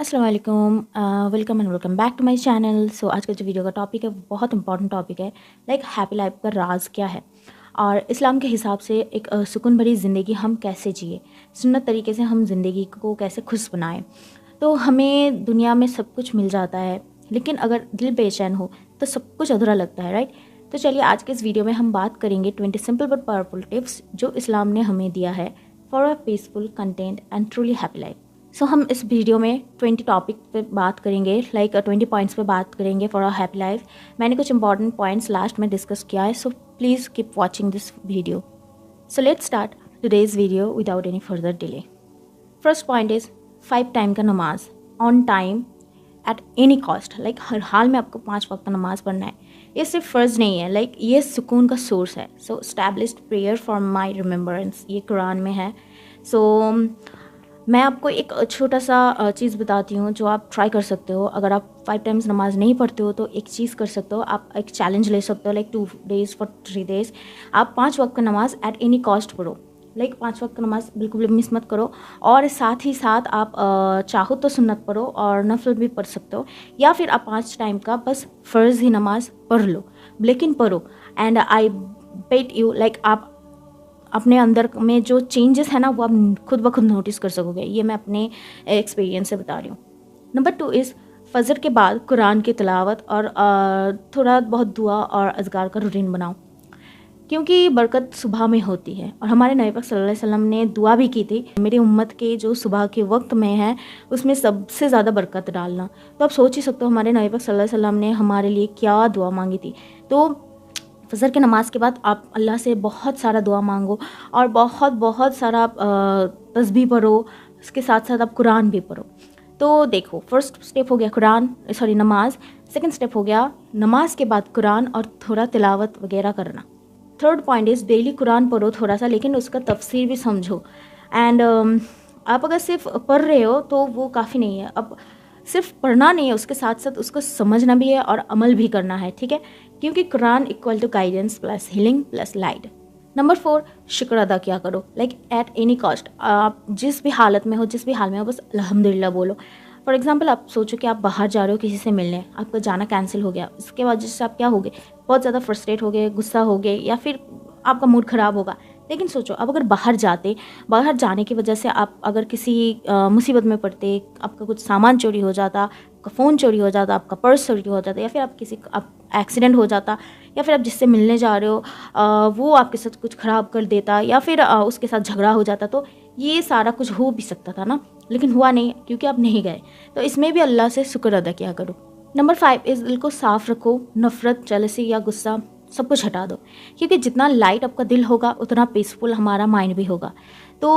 अस्सलाम वालेकुम, welcome back to my channel. So आज का जो वीडियो का टॉपिक है वो बहुत इंपॉर्टेंट टॉपिक है, लाइक हैप्पी लाइफ का राज क्या है और इस्लाम के हिसाब से एक सुकून भरी ज़िंदगी हम कैसे जिए, सुन्नत तरीके से हम ज़िंदगी को कैसे खुश बनाएं। तो हमें दुनिया में सब कुछ मिल जाता है, लेकिन अगर दिल बेचैन हो तो सब कुछ अधूरा लगता है, राइट। तो चलिए आज के इस वीडियो में हम बात करेंगे 20 सिंपल बट पावरफुल टिप्स जो इस्लाम ने हमें दिया है for a peaceful content and truly happy life. So हम इस वीडियो में 20 टॉपिक पे बात करेंगे, लाइक 20 पॉइंट्स पे बात करेंगे फॉर अ हैप्पी लाइफ। मैंने कुछ इंपॉर्टेंट पॉइंट्स लास्ट में डिस्कस किया है, so please keep watching this video. So let's start today's video without any further delay. First point is 5 time का नमाज on time at any cost. Like हर हाल में आपको 5 वक्त का नमाज पढ़ना है। ये सिर्फ फ़र्ज़ नहीं है, लाइक ये सुकून का सोर्स है। So established prayer for my remembrance, ये कुरान में है। सो मैं आपको एक छोटा सा चीज़ बताती हूँ जो आप ट्राई कर सकते हो। अगर आप 5 टाइम्स नमाज़ नहीं पढ़ते हो तो एक चीज़ कर सकते हो, आप एक चैलेंज ले सकते हो, लाइक 2 days फॉर 3 days आप 5 वक्त का नमाज़ एट एनी कॉस्ट पढ़ो। लाइक 5 वक्त का नमाज बिल्कुल भी मिस मत करो। और साथ ही साथ आप चाहो तो सुन्नत पढ़ो और नफल भी पढ़ सकते हो, या फिर आप 5 टाइम का बस फ़र्ज़ ही नमाज पढ़ लो, लेकिन पढ़ो। And I bet you, like आप अपने अंदर में जो चेंजेस है ना वो आप खुद ब खुद नोटिस कर सकोगे। ये मैं अपने एक्सपीरियंस से बता रही हूँ। नंबर 2 इज़ फजर के बाद कुरान की तिलावत और थोड़ा बहुत दुआ और अज़कार का रूटीन बनाओ, क्योंकि बरकत सुबह में होती है। और हमारे नबी पाक सल्लल्लाहु अलैहि वसल्लम ने दुआ भी की थी, मेरी उम्मत के जो सुबह के वक्त में है उसमें सबसे ज़्यादा बरकत डालना। तो आप सोच ही सकते हो हमारे नबी पाक सल्लल्लाहु अलैहि वसल्लम ने हमारे लिए क्या दुआ मांगी थी। तो फजर के नमाज़ के बाद आप अल्लाह से बहुत सारा दुआ मांगो और बहुत बहुत सारा तस्बीह पढ़ो, उसके साथ साथ आप कुरान भी पढ़ो। तो देखो, फर्स्ट स्टेप हो गया नमाज। सेकंड स्टेप हो गया नमाज के बाद कुरान और थोड़ा तिलावत वगैरह करना। Third point is daily Quran पढ़ो थोड़ा सा, लेकिन उसका तफसीर भी समझो। एंड आप अगर सिर्फ पढ़ रहे हो तो वो काफ़ी नहीं है। अब सिर्फ पढ़ना नहीं है, उसके साथ साथ उसको समझना भी है और अमल भी करना है, ठीक है। क्योंकि Quran equal to guidance plus healing plus light. Number 4, शुक्र अदा किया करो, लाइक एट एनी कॉस्ट। आप जिस भी हालत में हो, जिस भी हाल में हो, बस अल्हम्दुलिल्लाह बोलो। फॉर एग्जाम्पल, आप सोचो कि आप बाहर जा रहे हो किसी से मिलने, आपका जाना कैंसिल हो गया, इसके वजह से आप क्या हो गए, बहुत ज़्यादा फ्रस्ट्रेट हो गए, गुस्सा हो गए, या फिर आपका मूड ख़राब होगा। लेकिन सोचो, अब अगर बाहर जाने की वजह से आप अगर किसी मुसीबत में पड़ते, आपका कुछ सामान चोरी हो जाता, आपका फ़ोन चोरी हो जाता, आपका पर्स चोरी हो जाता, या फिर आप एक्सीडेंट हो जाता, या फिर आप जिससे मिलने जा रहे हो वो आपके साथ कुछ ख़राब कर देता, या फिर उसके साथ झगड़ा हो जाता, तो ये सारा कुछ हो भी सकता था ना, लेकिन हुआ नहीं क्योंकि आप नहीं गए। तो इसमें भी अल्लाह से शुक्र अदा किया करो। नंबर 5 इज़ दिल को साफ़ रखो, नफ़रत, जेलसी या गुस्सा सब कुछ हटा दो, क्योंकि जितना लाइट आपका दिल होगा उतना पीसफुल हमारा माइंड भी होगा। तो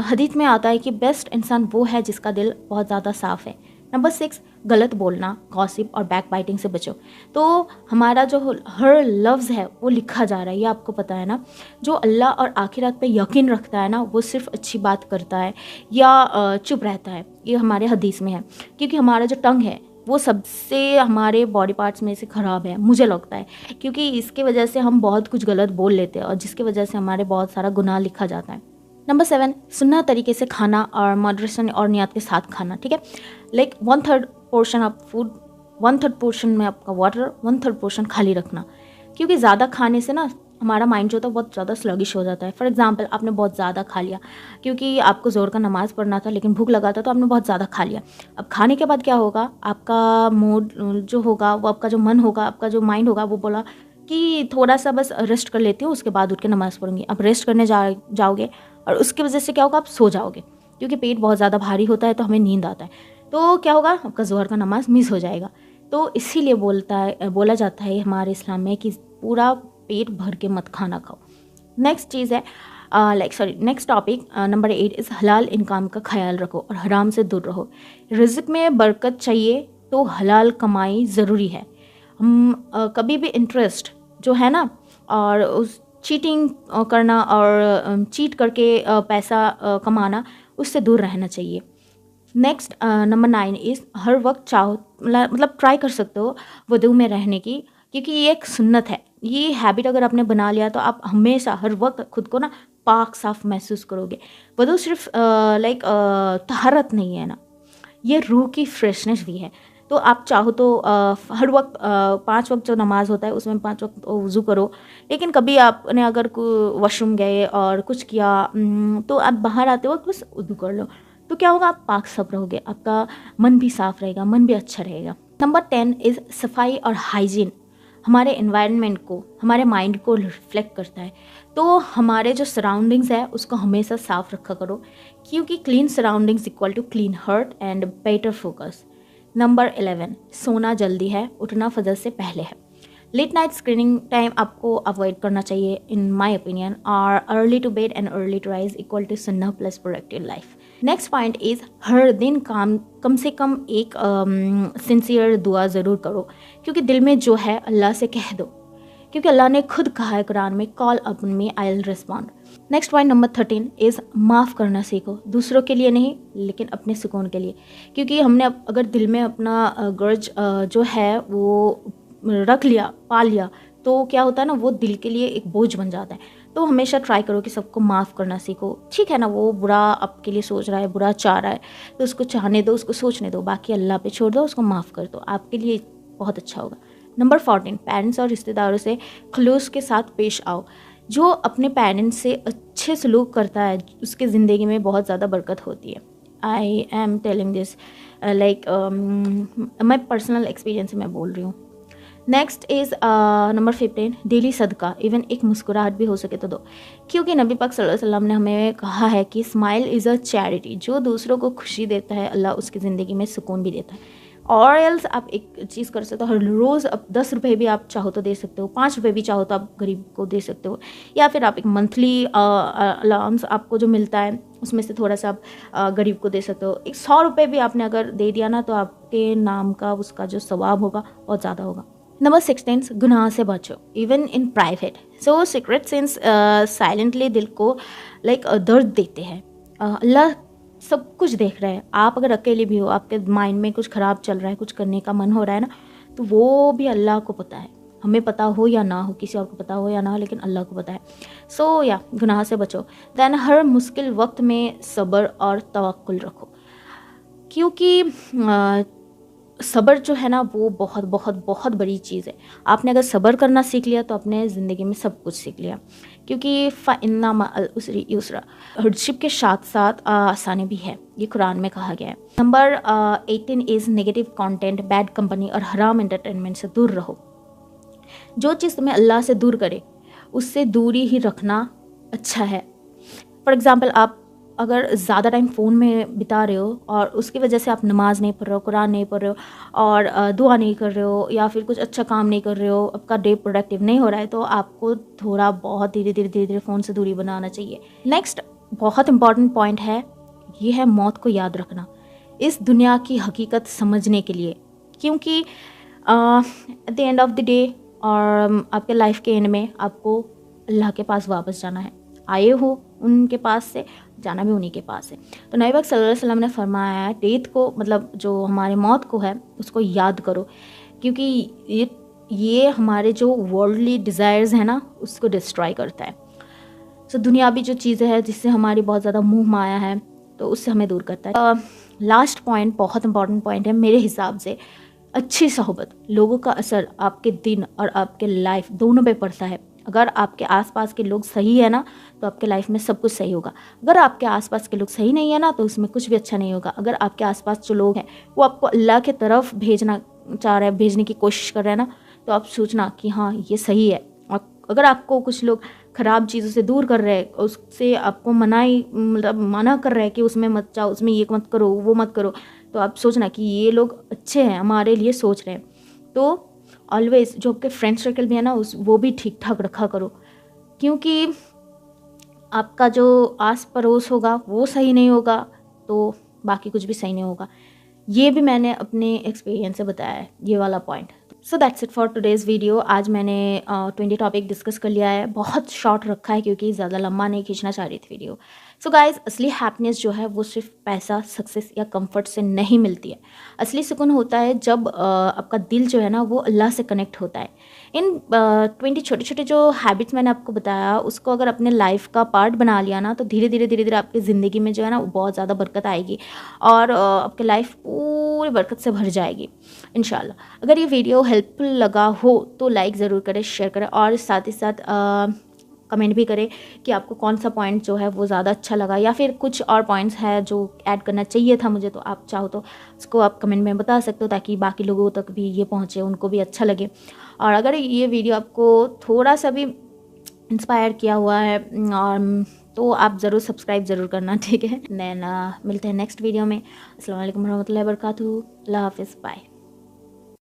हदीस में आता है कि बेस्ट इंसान वो है जिसका दिल बहुत ज़्यादा साफ़ है। नंबर 6, गलत बोलना, गॉसिप और बैक बाइटिंग से बचो। तो हमारा जो हर लफ्ज़ है वो लिखा जा रहा है, ये आपको पता है ना। जो अल्लाह और आखिरत पे यकीन रखता है ना, वो सिर्फ अच्छी बात करता है या चुप रहता है, ये हमारे हदीस में है। क्योंकि हमारा जो टंग है वो सबसे हमारे बॉडी पार्ट्स में से ख़राब है, मुझे लगता है, क्योंकि इसके वजह से हम बहुत कुछ गलत बोल लेते हैं और जिसकी वजह से हमारे बहुत सारा गुनाह लिखा जाता है। नंबर 7, सुन्नत तरीके से खाना और मॉडरेशन और नियत के साथ खाना, ठीक है। Like 1/3 portion of food, 1/3 portion में आपका वाटर, 1/3 पोर्शन खाली रखना। क्योंकि ज़्यादा खाने से ना हमारा माइंड जो होता है बहुत ज़्यादा स्लगिश हो जाता है। फॉर एग्जांपल, आपने बहुत ज़्यादा खा लिया क्योंकि आपको ज़ोर का नमाज़ पढ़ना था लेकिन भूख लगा था, तो आपने बहुत ज़्यादा खा लिया। अब खाने के बाद क्या होगा, आपका मूड जो होगा, वो आपका जो मन होगा, आपका जो माइंड होगा, वो बोला कि थोड़ा सा बस रेस्ट कर लेती हूँ, उसके बाद उठ के नमाज़ पढ़ूंगी। अब रेस्ट करने जाओगे और उसकी वजह से क्या होगा, आप सो जाओगे, क्योंकि पेट बहुत ज़्यादा भारी होता है तो हमें नींद आता है। तो क्या होगा, आपका ज़ोहर का नमाज मिस हो जाएगा। तो इसीलिए बोला जाता है हमारे इस्लाम में कि पूरा पेट भर के मत खाना खाओ। नेक्स्ट चीज़ है नेक्स्ट टॉपिक नंबर 8 इज़ हलाल इनकम का ख्याल रखो और हराम से दूर रहो। रिज़्क में बरकत चाहिए तो हलाल कमाई ज़रूरी है। हम कभी भी इंटरेस्ट जो है ना, और उस चीटिंग करना और चीट करके पैसा कमाना, उससे दूर रहना चाहिए। नेक्स्ट नंबर 9 इज़ हर वक्त चाहो मतलब ट्राई कर सकते हो वुदू में रहने की, क्योंकि ये एक सुन्नत है। ये हैबिट अगर आपने बना लिया तो आप हमेशा हर वक्त खुद को ना पाक साफ महसूस करोगे। वुदू सिर्फ तहरत नहीं है ना, یہ روح کی فریشنس بھی ہے. تو آپ چاہو تو ہر وقت 5 وقت جو نماز ہوتا ہے اس میں 5 وقت وضو کرو، لیکن کبھی آپ نے اگر واش روم گئے اور کچھ کیا تو آپ باہر آتے وقت بس وضو کر لو. تو کیا ہوگا، آپ پاک صاف رہو گے، آپ کا من بھی صاف رہے گا، من بھی اچھا رہے گا. نمبر 10 از صفائی اور ہائیجین. ہمارے انوائرمنٹ کو، ہمارے مائنڈ کو ریفلیکٹ کرتا ہے. تو ہمارے جو سراؤنڈنگز ہے اس کو ہمیشہ صاف رکھا کرو، کیونکہ clean surroundings equal to clean heart and better focus. Number 11 سونا جلدی ہے، اٹھنا فجر سے پہلے ہے. لیٹ نائٹ اسکریننگ ٹائم آپ کو اوائڈ کرنا چاہیے ان مائی اوپینین. اور early to bed and early to rise اکول ٹو سنہ plus productive life. Next point is ہر دن کم سے کم ایک سنسیئر دعا ضرور کرو، کیونکہ دل میں جو ہے اللہ سے کہہ دو، کیونکہ اللہ نے خود کہا ہے قرآن میں call upon me I will respond. Next point number 13 is معاف کرنا سیکھو، دوسروں کے لیے نہیں لیکن اپنے سکون کے لیے. کیونکہ ہم نے اگر دل میں اپنا گرج جو ہے وہ رکھ لیا، پال لیا، تو کیا ہوتا ہے نا، وہ دل کے لیے ایک بوجھ بن جاتا ہے. تو ہمیشہ ٹرائی کرو کہ سب کو معاف کرنا سیکھو. ٹھیک ہے نا، وہ برا آپ کے لیے سوچ رہا ہے، برا چاہ رہا ہے، تو اس کو چاہنے دو، اس کو سوچنے دو، باقی اللہ پہ چھوڑ دو، اس کو معاف کر دو، آپ کے لیے بہت اچھا ہوگا. نمبر 14 پیرنٹس اور رشتہ داروں سے خلوص کے ساتھ پیش آؤ. جو اپنے پیرنٹس سے اچھے سلوک کرتا ہے اس کے زندگی میں بہت زیادہ برکت ہوتی ہے. I am telling this like میں پرسنل ایکسپیرینس سے میں بول رہی ہوں. نیکسٹ از نمبر 15 ڈیلی صدقہ، ایون ایک مسکراہٹ بھی ہو سکے تو دو، کیونکہ نبی پاک صلی اللہ علیہ وسلم نے ہمیں کہا ہے کہ اسمائل از اے چیریٹی. جو دوسروں کو خوشی دیتا ہے اللہ اس کی زندگی میں سکون بھی دیتا ہے. اور ایلس آپ ایک چیز کر سکتے ہو، ہر روز اب 10 روپے بھی آپ چاہو تو دے سکتے ہو، 5 روپے بھی چاہو تو آپ غریب کو دے سکتے ہو، یا پھر آپ ایک منتھلی الاؤنس آپ کو جو ملتا ہے اس میں سے تھوڑا سا آپ غریب کو دے سکتے ہو. ایک 100 روپے بھی آپ نے اگر دے دیا نا تو آپ کے نام کا اس کا جو ثواب ہوگا بہت زیادہ ہوگا. نمبر 16 گناہ سے بچو even in private. So secret sense silently دل کو لائک درد دیتے ہیں. اللہ سب کچھ دیکھ رہا ہے. آپ اگر اکیلے بھی ہو، آپ کے مائنڈ میں کچھ خراب چل رہا ہے، کچھ کرنے کا من ہو رہا ہے نا، تو وہ بھی اللہ کو پتہ ہے. ہمیں پتہ ہو یا نہ ہو، کسی اور کو پتہ ہو یا نہ ہو، لیکن اللہ کو پتہ ہے. سو گناہ سے بچو. دین ہر مشکل وقت میں صبر اور توکل رکھو، کیونکہ صبر جو ہے نا وہ بہت بہت بہت بڑی چیز ہے. آپ نے اگر صبر کرنا سیکھ لیا تو اپنے زندگی میں سب کچھ سیکھ لیا، کیونکہ فَإِنَّ مَعَ الْعُسْرِ يُسْرًا، ہارڈشپ کے ساتھ ساتھ آسانی بھی ہے، یہ قرآن میں کہا گیا ہے. Number 18 is negative content, bad company اور حرام انٹرٹینمنٹ سے دور رہو. جو چیز تمہیں اللہ سے دور کرے اس سے دوری ہی رکھنا اچھا ہے. فار ایگزامپل آپ اگر زیادہ ٹائم فون میں بتا رہے ہو اور اس کی وجہ سے آپ نماز نہیں پڑھ رہے ہو، قرآن نہیں پڑھ رہے ہو، اور دعا نہیں کر رہے ہو، یا پھر کچھ اچھا کام نہیں کر رہے ہو، آپ کا ڈے پروڈکٹیو نہیں ہو رہا ہے، تو آپ کو تھوڑا بہت دھیرے دھیرے فون سے دوری بنانا چاہیے. نیکسٹ بہت امپورٹنٹ پوائنٹ ہے، یہ ہے موت کو یاد رکھنا اس دنیا کی حقیقت سمجھنے کے لیے. کیونکہ at the end of the day اور آپ کے لائف کے اینڈ میں آپ کو اللہ کے پاس واپس جانا ہے. آئے ہو ان کے پاس سے، جانا بھی انہی کے پاس ہے. تو نبی پاک صلی اللہ علیہ وسلم نے فرمایا ہے ڈیتھ کو، مطلب جو ہمارے موت کو ہے اس کو یاد کرو، کیونکہ یہ ہمارے جو ورلڈلی ڈیزائرز ہیں نا اس کو ڈسٹرائی کرتا ہے. سو دنیاوی جو چیزیں ہیں جس سے ہماری بہت زیادہ منہ مایا ہے تو اس سے ہمیں دور کرتا ہے. لاسٹ پوائنٹ بہت امپورٹنٹ پوائنٹ ہے میرے حساب سے، اچھی صحبت. لوگوں کا اثر آپ کے دن اور آپ کے لائف دونوں پہ پڑتا ہے. اگر آپ کے آس پاس کے لوگ صحیح ہیں نا تو آپ کے لائف میں سب کچھ صحیح ہوگا. اگر آپ کے آس پاس کے لوگ صحیح نہیں ہیں نا تو اس میں کچھ بھی اچھا نہیں ہوگا. اگر آپ کے آس پاس جو لوگ ہیں وہ آپ کو اللہ کے طرف بھیجنا چاہ رہے ہیں، بھیجنے کی کوشش کر رہے ہیں نا، تو آپ سوچنا کہ ہاں یہ صحیح ہے. اور اگر آپ کو کچھ لوگ خراب چیزوں سے دور کر رہے ہیں، اس سے آپ کو منع کر رہے ہیں کہ اس میں مت جاؤ، اس میں یہ مت کرو، وہ مت کرو، تو آپ سوچنا کہ یہ لوگ اچھے ہیں، ہمارے لیے سوچ رہے ہیں. تو آلویز جو آپ کے فرینڈ سرکل بھی ہے نا وہ بھی ٹھیک ٹھاک رکھا کرو، کیونکہ آپ کا جو آس پڑوس ہوگا وہ صحیح نہیں ہوگا تو باقی کچھ بھی صحیح نہیں ہوگا. یہ بھی میں نے اپنے ایکسپیرینس سے بتایا ہے یہ والا point. So that's it for today's video. آج میں نے 20 ٹاپک ڈسکس کر لیا ہے، بہت شارٹ رکھا ہے کیونکہ زیادہ لمبا نہیں کھینچنا چاہ رہی تھی ویڈیو. सो गाइस, असली हैप्पीनेस जो है वो सिर्फ पैसा, सक्सेस या कंफर्ट से नहीं मिलती है। असली सुकून होता है जब आपका दिल जो है ना वो अल्लाह से कनेक्ट होता है। इन 20 छोटे छोटे जो हैबिट्स मैंने आपको बताया, उसको अगर अपने लाइफ का पार्ट बना लिया ना, तो धीरे धीरे आपकी ज़िंदगी में जो है ना वो बहुत ज़्यादा बरकत आएगी और आपकी लाइफ पूरी बरकत से भर जाएगी इंशाल्लाह। अगर ये वीडियो हेल्पफुल लगा हो तो लाइक ज़रूर करें, शेयर करें और साथ ही साथ कमेंट भी करें कि आपको कौन सा पॉइंट जो है वो ज़्यादा अच्छा लगा, या फिर कुछ और पॉइंट्स है जो ऐड करना चाहिए था मुझे, तो आप चाहो तो उसको आप कमेंट में बता सकते हो, ताकि बाकी लोगों तक भी ये पहुँचे, उनको भी अच्छा लगे। और अगर ये वीडियो आपको थोड़ा सा भी इंस्पायर किया हुआ है और तो आप ज़रूर सब्सक्राइब ज़रूर करना, ठीक है। देन मिलते हैं नेक्स्ट वीडियो में। अस्सलाम वालेकुम रहमतुल्लाहि व बरकातुहू। अल्लाह हाफ़िज़, बाय।